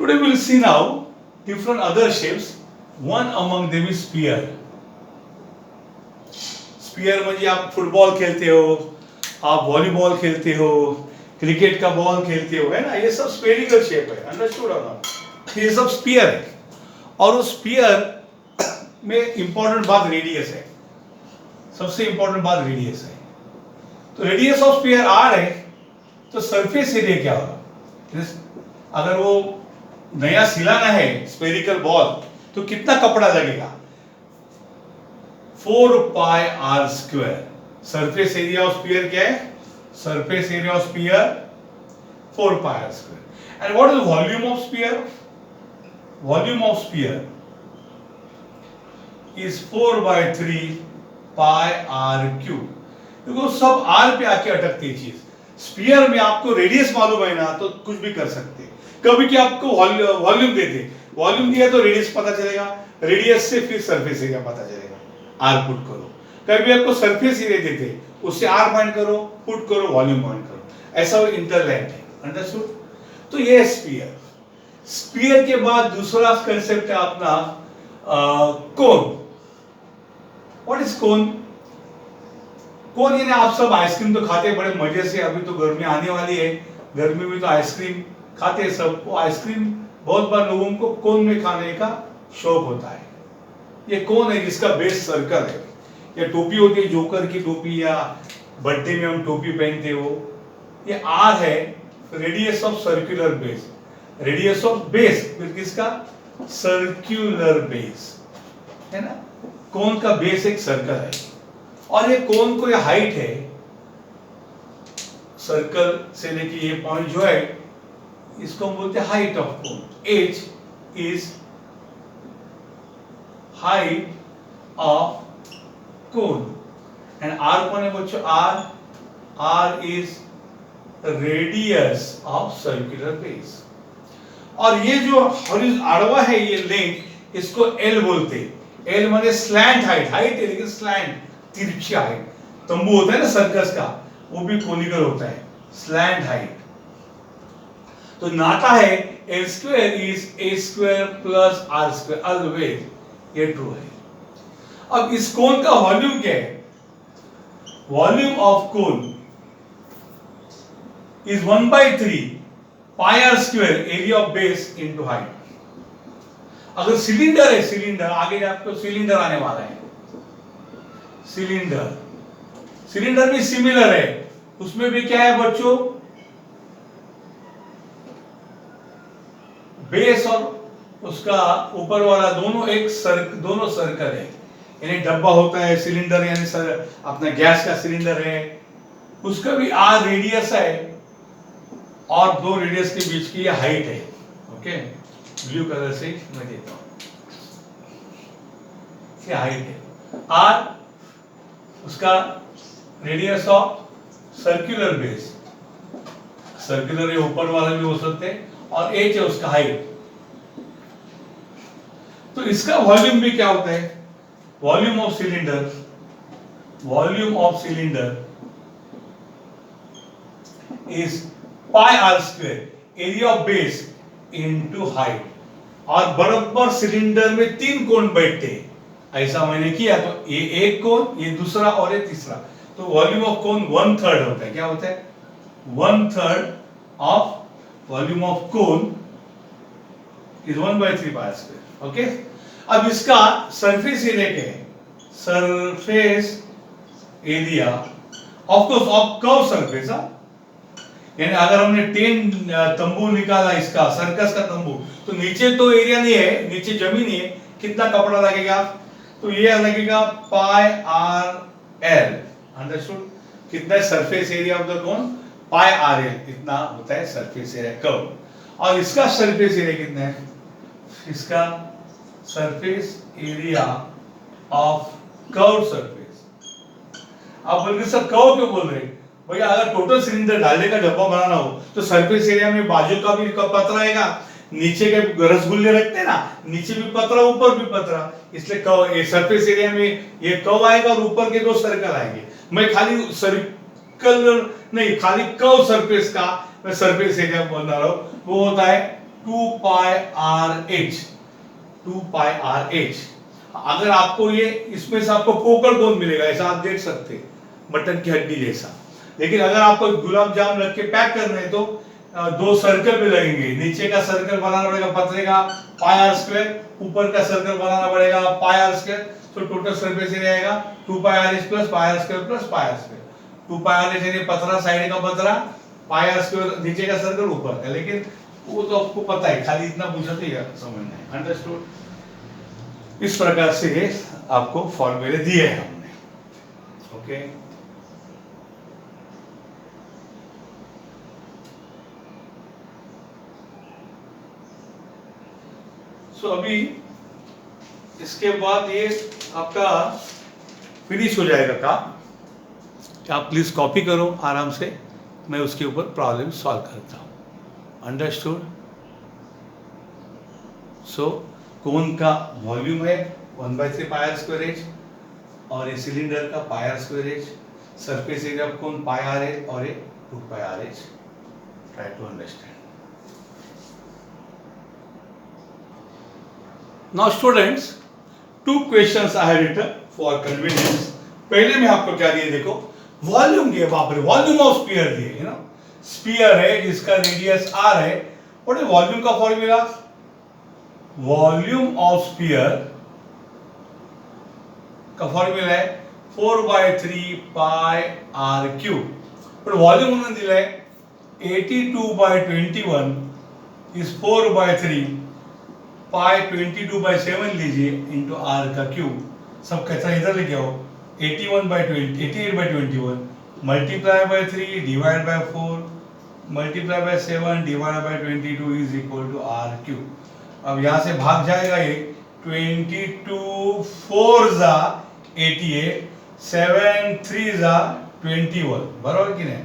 Today we will see now different other shapes. One among them is sphere. Sphere म्हणजे आप football खेलते हो, आप वॉलीबॉल खेलते हो, क्रिकेट का बॉल खेलते हो, है ना, ये सब स्फेरिकल शेप है, अंडरस्टूड और नॉट? ये सब स्पीयर है और उस स्पीयर में इंपॉर्टेंट बात रेडियस है, सबसे इंपॉर्टेंट बात रेडियस है। तो रेडियस ऑफ स्पीयर आर है तो सरफेस एरिया क्या होगा? अगर वो नया सिलाना है स्फेरिकल बॉल तो कितना कपड़ा लगेगा? 4 pi are square. Surface area of sphere क्या है? Surface area of sphere 4 pi are square. And what is volume of sphere? Volume of sphere is 4/3 pi r cube. देखो सब आर पे आके अटकती है चीज। स्फीयर में आपको रेडियस मालूम है ना तो कुछ भी कर सकते। कभी कि आपको वॉल्यूम देते, वॉल्यूम दिया तो रेडियस पता चलेगा, रेडियस से फिर सरफेस एरिया पता चलेगा, आर पुट करो। कभी आपको सरफेस एरिया देते, उससे आर फाइंड करो, पुट करो, वॉल्यूम फाइंड करो, ऐसा वो इंटरलैंड है, अंडरस्टूड? तो ये स्फीयर। स्फीयर के बाद दूसरा कंसेप्ट है अपना कोन। व्हाट इज कोन? कोन यानी आप सब आइसक्रीम तो खाते हैं बड़े मजे से, अभी तो गर्मी आने वाली है, गर्मी में तो आइसक्रीम खाते हैं सब। वो आइसक्रीम बहुत बार लोगों को कोन में खाने का शौक होता है। ये कोन है जिसका बेस सर्कल है। या टोपी होती है, जोकर की टोपी, या बर्थडे में हम टोपी पहनते हो, ये आर है, radius of circular base. Radius of base किसका? सर्कुलर बेस, है ना? कोन का बेस एक सर्कल है और ये कोन को ये हाइट है सर्कल से लेके ये पॉइंट जो है इसको हम बोलते हैं height of cone. H is height of cone and R कौन है बच्चों? R is radius of circular base. और ये जो आड़वा है ये लेंथ, इसको एल बोलते हैं। एल माने स्लैंट हाइट, हाइट है लेकिन स्लैंट, तिरछी हाइट। तंबू होता है ना सर्कस का, वो भी कोनिकल होता है, स्लैंट हाइट। तो नाता है L square is A square plus R square always, ये ट्रू है। अब इस कोन का वॉल्यूम क्या है? Volume of cone is 1/3 pi are square area of base into height. अगर सिलेंडर है, सिलेंडर आगे आपको सिलेंडर आने वाला है, सिलेंडर, सिलेंडर भी सिमिलर है, उसमें भी क्या है बच्चों? बेस और उसका ऊपर वाला दोनों दोनों सर्कल है। यानी डब्बा होता है सिलेंडर, यानी अपना गैस का सिलेंडर है, उसका भी आर रेडियस है और दो रेडियस के बीच की हाइट है। ओके, ब्लू कलर से मैं देता हूं, ये हाइट है। आर उसका radius of circular base, circular ऊपर वाला भी हो सकते हैं, और एच है उसका हाइट। तो इसका वॉल्यूम भी क्या होता है? Volume of cylinder, volume of cylinder is pi are square area of base into height. और बराबर सिलेंडर में 3 कोण बैठते हैं, ऐसा मैंने किया तो ये एक कोण, ये दूसरा और ये तीसरा, तो वॉल्यूम ऑफ कोण 1/3 होता है। क्या होता है? 1/3 ऑफ वॉल्यूम ऑफ कोण इज 1/3 पाई स्क्वायर। ओके, अब इसका सरफेस एरिया क्या है? Surface area of course of curve surface. यानी अगर हमने 10 तंबू निकाला इसका, सर्कस का तंबू, तो नीचे तो एरिया नहीं है, नीचे जमीन ही है, कितना कपड़ा लगेगा? तो ये लगेगा पाई आर एल, अंडरस्टूड? कितना है surface area of the cone? Pi R L, इतना होता है सरफेस एरिया कर्व। और इसका सरफेस एरिया कितना है? इसका surface area of curve surface. आप बोल रहे सर कर्व क्यों बोल रहे? भैया अगर टोटल सिलेंडर डालने का डब्बा बनाना हो तो सरफेस एरिया में बाजू का भी पतरा आएगा, नीचे के रसगुल्ले रखते हैं ना, नीचे भी पतरा ऊपर भी पतरा, इसलिए सरफेस एरिया में ये कर्व आएगा और ऊपर के 2 सर्कल आएंगे। मैं खाली सर्कल नहीं, खाली कर्व सरफेस का मैं सरफेस एरिया बोल रहा हूं, वो होता है 2 pi R H, 2 pi R H. अगर आपको ये इसमें से आपको फोकल कोन मिलेगा, ऐसा आप देख सकते हैं मटन की हड्डी जैसा। लेकिन अगर आपको गुलाब जामुन रख के पैक करना है तो दो सर्कल भी लगेंगे। नीचे का सर्कल बनाना पड़ेगा पतले का पाई आर स्क्वायर, ऊपर का सर्कल बनाना पड़ेगा पाई आर स्क्वायर। तो टोटल सरफेस एरिया आएगा 2 pi are h plus pi are square plus pi are square. 2 pi are h यानी पतला साइड का पतला, पाई आर स्क्वायर नीचे का सर्कल ऊपर का। लेकिन वो तो आपको पता है, खाली इतना पूछा तो ये समझना है। अंडरस्टूड? इस प्रकार से ये आपको फॉर्मूले दिए हैं हमने। ओके, सो अभी इसके बाद ये आपका फिनिश हो जाएगा काम। आप प्लीज कॉपी करो आराम से, मैं उसके ऊपर प्रॉब्लम सॉल्व करता हूँ। अंडरस्टूड? सो कोन का वॉल्यूम है 1/3 पाई आर स्क्वायर एच और ये सिलेंडर का pi are square h. Surface area of cone pi are h और ये 2 pi are h. Try to understand. Now students, two questions I have written for convenience. पहले में आपको क्या दिए देखो, वॉल्यूम दिए, बाप रे, वॉल्यूम ऑफ स्फीयर दिए, यू नो, स्फीयर है जिसका रेडियस r है। और ये वॉल्यूम का फॉर्मूला, वॉल्यूम ऑफ स्फीयर का फॉर्मूला है 4/3 पाई आर क्यूब। और वॉल्यूम उन्होंने दिया है 82/21 इज 4/3 पाई 22/7 लीजिए इंटू आर का क्यूब। सब कैसा इधर लेके आओ, 88/21 multiply by 3 divide by 4 multiply by 7 divide by 22 is equal to R cube. अब यहाँ से भाग जाएगा ये 22 4 जा 88, 7 3 जा 21, बराबर कि नहीं?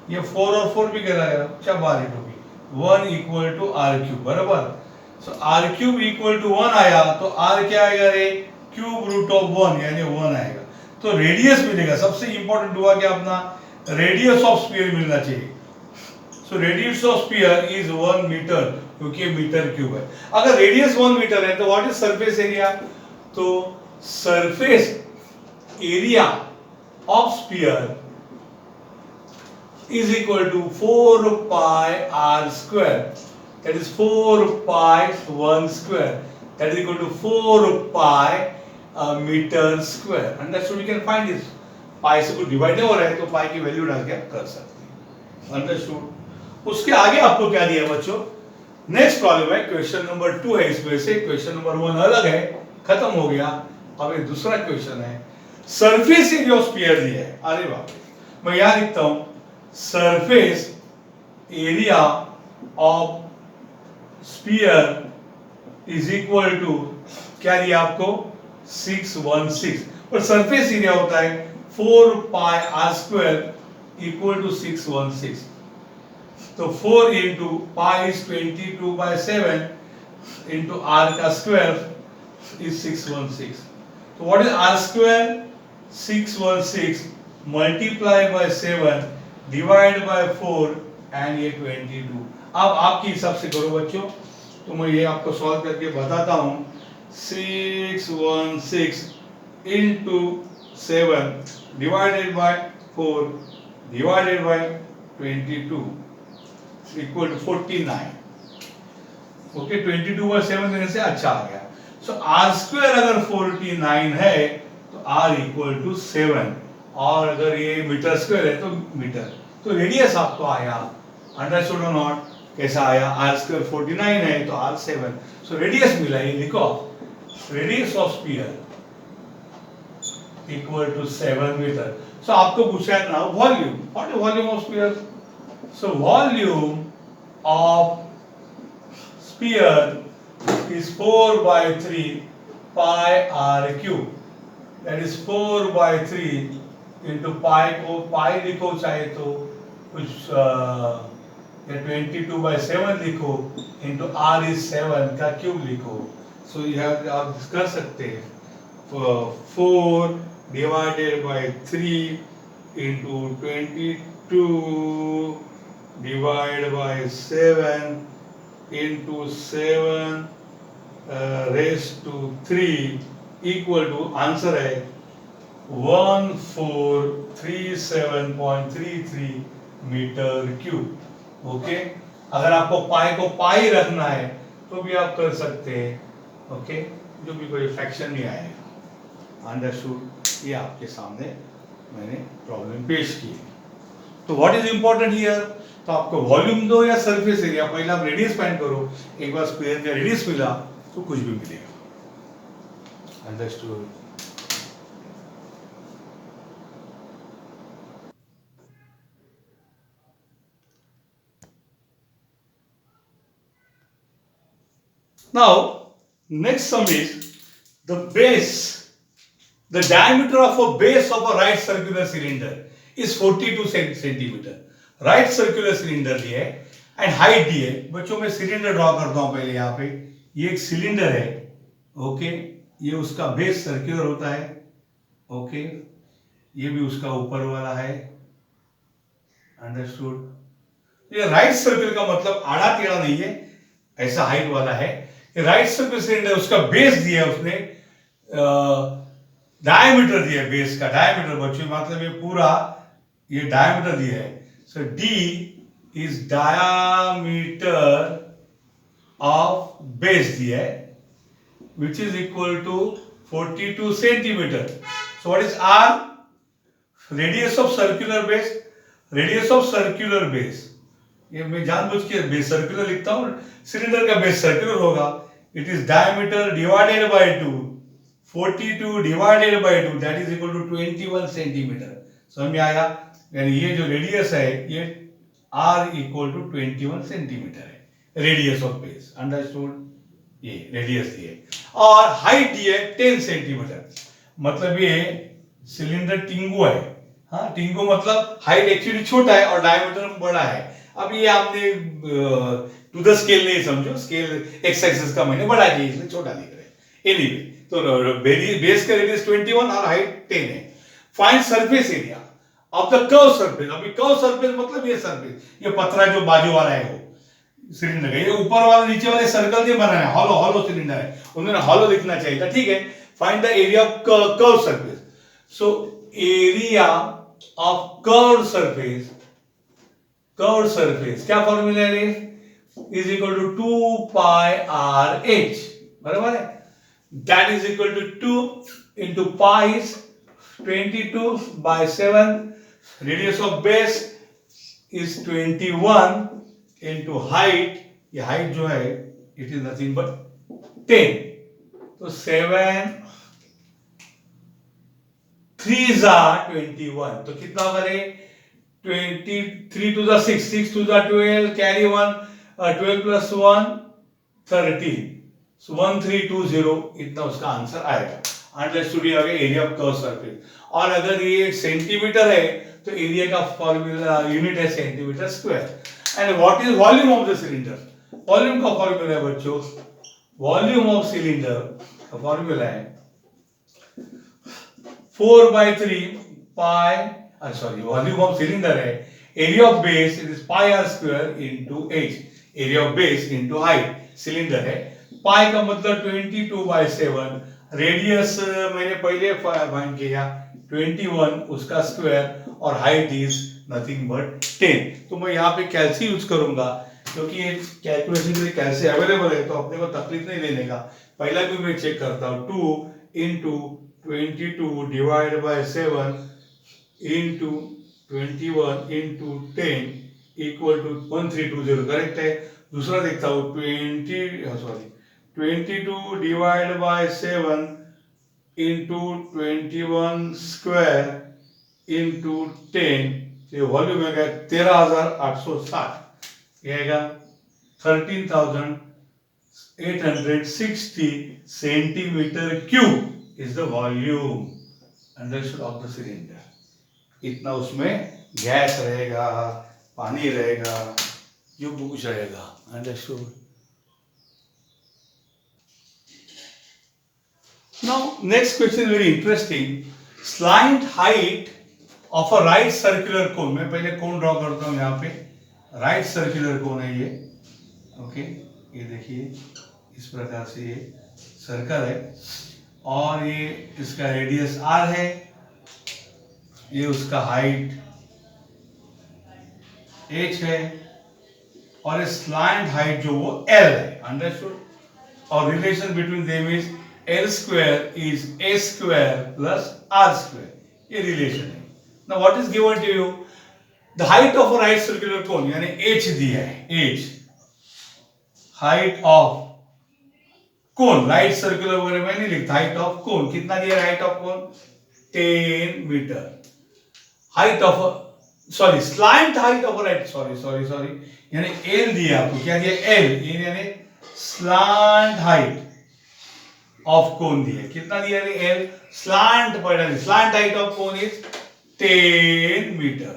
ये 4 और 4 भी करा गया, चबार इट होगी 1 इक्वल टू आर क्यूब, बराबर। सो आर क्यूब इक्वल टू 1 आया तो आर क्या आएगा रे, क्यूब रूट ऑफ 1 यानी 1 आएगा। तो रेडियस मिलेगा। सबसे इंपॉर्टेंट हुआ कि अपना रेडियस ऑफ स्फीयर मिलना चाहिए। So radius of sphere is 1 metre, क्योंकि मीटर क्यूब है। अगर रेडियस 1 मीटर है तो व्हाट इज सरफेस एरिया? तो surface area of sphere is equal to 4 pi are square, that is 4 pi 1 square, that is equal to 4 pi meter square. Understood? You can find this. Pi से कुछ divide हो रहा है तो pi की value डाल के आप कर सकते हैं। Understood? उसके आगे आपको क्या दिया बच्चों? नेक्स्ट प्रॉब्लम है, क्वेश्चन नंबर 2 है। इसमें से क्वेश्चन नंबर 1 अलग है, खत्म हो गया। अब ये दूसरा क्वेश्चन है, सरफेस एरिया ऑफ स्फीयर दिया है। अरे बाप रे, मैं यहाँ लिखता हूँ surface area of sphere is equal to क्या दिया आपको 616, और सरफेस एरिया होता है 4 pi are square equal to 616। तो 4 into pi is 22/7 into R का स्क्वायर इज 616। तो what is R square? 616 multiply by 7 divide by 4 and ये 22। अब आपके हिसाब से करो बच्चों, तो मैं ये आपको सॉल्व करके बताता हूँ। 616 into 7 divided by 4 divided by 22 equal to 49। Okay, 22/7 देने से अच्छा आ गया। सो आर स्क्वायर अगर 49 है तो आर इक्वल टू 7, और अगर ये मीटर स्क्वायर है तो मीटर। तो रेडियस आपको आया, अंडरस्टूड और नॉट? कैसा आया? आर स्क्वायर 49 है तो आर 7। सो रेडियस मिला, ये लिखो, radius of sphere equal to 7 metre. So आपको पूछा है ना volume, what is volume of sphere? So volume of sphere is 4/3 pi r cube, that is 4/3 into pi को पाई लिखो चाहे तो कुछ 22/7 लिखो इंटू आर इज 7 का क्यूब लिखो। सो यह आप कर सकते हैं 4 divided by 3 into 22 divide by 7 into 7 raised to 3 equal to answer है 1437.33 मीटर क्यूब। ओके, अगर आपको पाई को पाई रखना है तो भी आप कर सकते हैं। ओके, जो भी कोई फ्रैक्शन नहीं आएगा। अंडरस्टूड? ये आपके सामने मैंने प्रॉब्लम पेश की है। तो व्हाट इज इंपॉर्टेंट हियर? तो आपको वॉल्यूम दो या सरफेस एरिया, पहले आप रेडियस फाइंड करो। एक बार स्क्वायर का रेडियस मिला तो कुछ भी मिलेगा। Understood? Now, next sum is the diameter of a base of a right circular cylinder is 42 centimeter. Right circular cylinder दिया है and height दी है। बच्चों मैं सिलेंडर ड्रॉ करता हूं पहले। यहाँ पे ये एक सिलेंडर है। ओके, ये उसका बेस सर्कुलर होता है। ओके, ये भी उसका ऊपर वाला है। अंडरस्टूड? ये राइट सर्कल का मतलब आड़ा टेढ़ा नहीं है, ऐसा हाइट वाला है। ये राइट सर्कल सिलेंडर, उसका बेस दिया है उसने, डायमीटर दिया है। बेस का डायमीटर बच्चों मतलब ये पूरा ये डायमीटर दिया है। So D is diameter of base दिया है which is equal to 42 centimeter. So what is R? Radius of circular base. Radius of circular base. ये मैं जानबूझ के बेस सर्कुलर लिखता हूँ। सिलेंडर का बेस सर्कुलर होगा। It is diameter divided by 2. 42 divided by 2 that is equal to 21 centimeter. समझ में आया? यानी ये जो रेडियस है ये R equal to 21 centimeter है। Radius of base. अंडरस्टूड? ये रेडियस दिए और हाइट दिए 10 सेंटीमीटर। मतलब ये सिलेंडर टिंगो है। हाँ, टिंगो मतलब हाइट एक्चुअली छोटा है और डायमीटर बड़ा है। अब ये आपने टू द स्केल नहीं समझो, स्केल एक्स एक्सिस का मैंने बड़ा किया इसलिए छोटा लिख रहे हैं। एनीवे, तो बेस का रेडियस 21 और हाइट 10 है। Find surface area of the curve surface. अभी कर्व सरफेस मतलब ये सरफेस, ये पतला जो बाजू वाला है वो सिलेंडर का, ये ऊपर वाला नीचे वाले सर्कल नहीं बनाना है, हॉलो हॉलो सिलेंडर है, उन्होंने हॉलो लिखना चाहिए था। ठीक है, find the area of curve surface. So area of curve surface क्या फॉर्मूला है? Is equal to 2 pi are H. बराबर है? That is equal to 2 into pi 22 by 7। Radius of base is 21 into height, ये height जो है it is nothing but 10। तो 7 3s are 21। तो कितना करे? 23 to the 6, 6 to the 12, carry 1, 12 plus 1 13। So 1320 इतना उसका आंसर आएगा। अंडरस्टूड? आ गया एरिया ऑफ कर्व सरफेस। और अगर ये सेंटीमीटर है तो एरिया का फॉर्मूला यूनिट है centimetre square. And what is volume of the cylinder? Volume का फॉर्मूला है बच्चों, वॉल्यूम ऑफ सिलेंडर का फॉर्मूला है 4/3 pi, sorry volume of cylinder है, area of base it is pi are square into H. Area of base into height, cylinder है, pi का मतलब 22/7। Radius मैंने पहले फाइंड किया 21 उसका स्क्वायर और हाइट इज नथिंग बट 10। तो मैं यहाँ पे कैल्सी यूज करूंगा क्योंकि ये कैलकुलेशन के लिए कैल्सी अवेलेबल है, तो अपने को तकलीफ नहीं लेने का। पहला भी मैं चेक करता हूँ, 2 into 22 divide by 7 into 21 into 10 equal to 1320। Correct है। दूसरा देखता हूँ 22 divide by 7 into 21 square into 10, ये वॉल्यूम है 13,860, ये आएगा 13,860 centimetre cube is the volume understood of the cylinder. इतना उसमें गैस रहेगा, पानी रहेगा, जो कुछ रहेगा। Understood? Now next question is very interesting. Slant height of a right circular cone। मैं पहले कोन ड्रॉ करता हूँ यहाँ पे। राइट सर्कुलर कोन है ये। ओके, ये देखिए इस प्रकार से ये सर्कल है और ये इसका रेडियस r है, ये उसका हाइट h है और ये स्लैंट हाइट जो वो l है। अंडरस्टूड? और relation between them is l square is a square plus r square, ये रिलेशन है। Now what is given to you? The height of a right circular cone, यानी h दिया है, h height of cone, right circular वगैरह में नहीं लिखता, height of cone कितना दिया? Height of cone 10 metre. Height of sorry slant height of right sorry यानी एल दिया आपको, क्या दिया? एल, यानी स्लैंट हाइट ऑफ कोन दिया, कितना दिया? एल स्लैंट पर, slant height of cone is 10 metre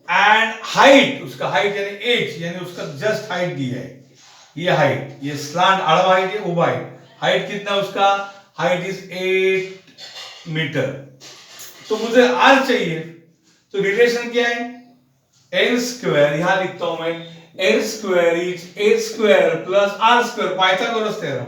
and height, उसका हाइट यानी एच, यानी उसका जस्ट हाइट दिया है, ये हाइट, ये स्लैंट आड़ा हाइट है, उबा हाइट कितना उसका? Height is 8 metre. तो मुझे आर चाहिए, तो रिलेशन क्या है? एल स्क्वायर, यहां लिखता हूं मैं, L square is A square plus R square, Pythagoras theorem,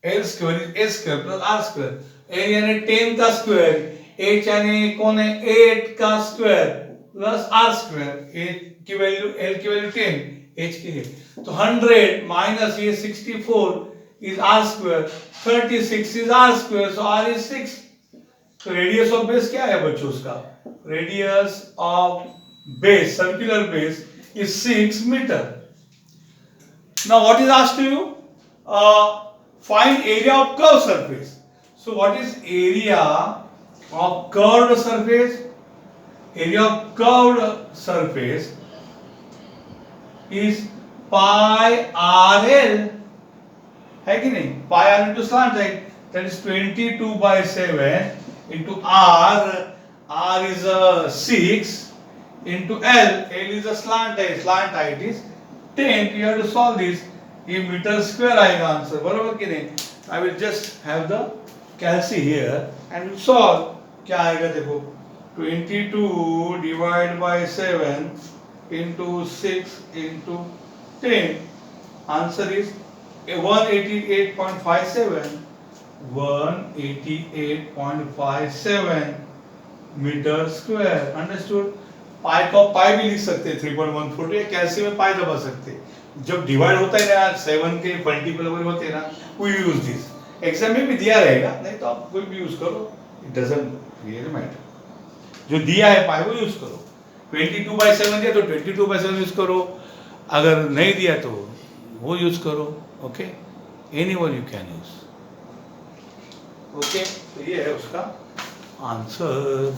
L square is A square plus R square, L यानी 10 का स्क्वायर, एच यानी कौन है? 8 का square plus R square, H की वैल्यू, एल की वैल्यू 10, एच की है, तो 100 माइनस ये 64 is R square, 36 is R square, so R is 6। तो रेडियस ऑफ बेस क्या है बच्चों? उसका radius of base, circular base is 6 meter. Now what is asked to you? Find area of curved surface. So what is area of curved surface? Area of curved surface is pi RL, है कि नहीं? Pi R into slant height, that is 22 by 7 into R. R is a 6 into L. L is a slant height is 10. You have to solve this. ये metre square आएगा answer, बराबर कि नहीं? I will just have the calci here and we'll solve. क्या आएगा देखो, 22 divided by 7 into 6 into 10. Answer is 188.57. 188.57 metre square. Understood? Pi को pi भी लिख सकते हैं 3.14, या कैसे में पाई दबा सकते हैं। जब डिवाइड होता है ना 7 के मल्टीपल वगैरह होते हैं ना, वी यूज दिस। एग्जाम में भी दिया रहेगा, नहीं तो आप कोई भी यूज करो, इट डजंट रियली मैटर। जो दिया है पाई वो यूज करो। 22/7 दिया तो 22/7 यूज करो, अगर नहीं दिया तो वो यूज करो। Okay, anyone you can use. Okay, तो ये है उसका आंसर।